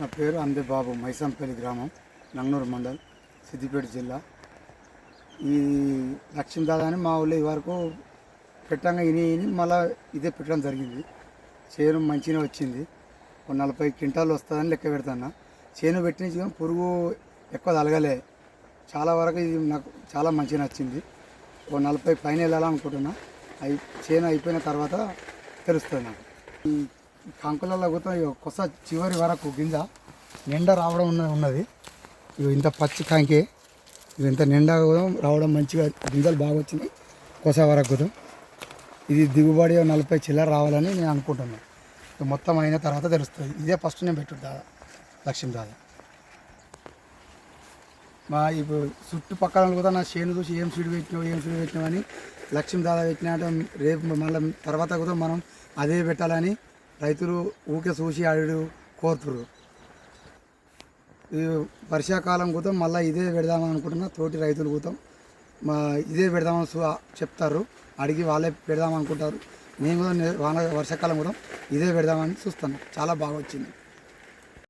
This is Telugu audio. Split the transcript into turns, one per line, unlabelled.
నా పేరు అందే బాబు, మైసంపల్లి గ్రామం, నంగనూరు మండల్, సిద్దిపేట జిల్లా. ఈ లక్ష్మీ దాదా అని మా ఊళ్ళో ఈ వరకు పెట్టంగా ఇని మళ్ళీ ఇదే పెట్టడం జరిగింది. చేను మంచిగా వచ్చింది. ఒక 40 క్వింటాలు వస్తుందని లెక్క పెడతాను. చేను పెట్టిన పురుగు ఎక్కువ తలగలే. చాలా వరకు ఇది నాకు చాలా మంచిగా నచ్చింది. ఒక 40 పైన వెళ్ళాలనుకుంటున్నా. చేను అయిపోయిన తర్వాత తెలుస్తుంది నాకు. ఈ కంకులలో కూడా కొస చివరి వరకు గింజ నిండా రావడం ఉన్నది. ఇవి ఇంత పచ్చి కంకి, ఇవి ఇంత నిండా కూడా రావడం, మంచిగా గింజలు బాగా వచ్చినాయి. కొస వరకు కూడా ఇది దిగుబడి 40 చిల్లర రావాలని నేను అనుకుంటున్నాను. మొత్తం అయిన తర్వాత తెలుస్తుంది. ఇదే ఫస్ట్ నేను పెట్టు దాదా, లక్ష్మీ దాదా. మా ఇప్పుడు చుట్టుపక్కల కూడా నా చేను చూసి ఏం సీడ్ పెట్టినావు అని లక్ష్మీ దాదా పెట్టినా అంటే రేపు మళ్ళీ తర్వాత కూడా మనం అదే పెట్టాలని రైతులు ఊకే చూసి అడుగు కోరుతురు. ఈ వర్షాకాలం కూడా మళ్ళీ ఇదే పెడదామని అనుకుంటున్నా. తోటి రైతులు కూడా ఇదే పెడదామని చెప్తారు, అడిగి వాళ్ళే పెడదామనుకుంటారు. నేను కూడా వర్షాకాలం కూడా ఇదే పెడదామని చూస్తాను. చాలా బాగా వచ్చింది.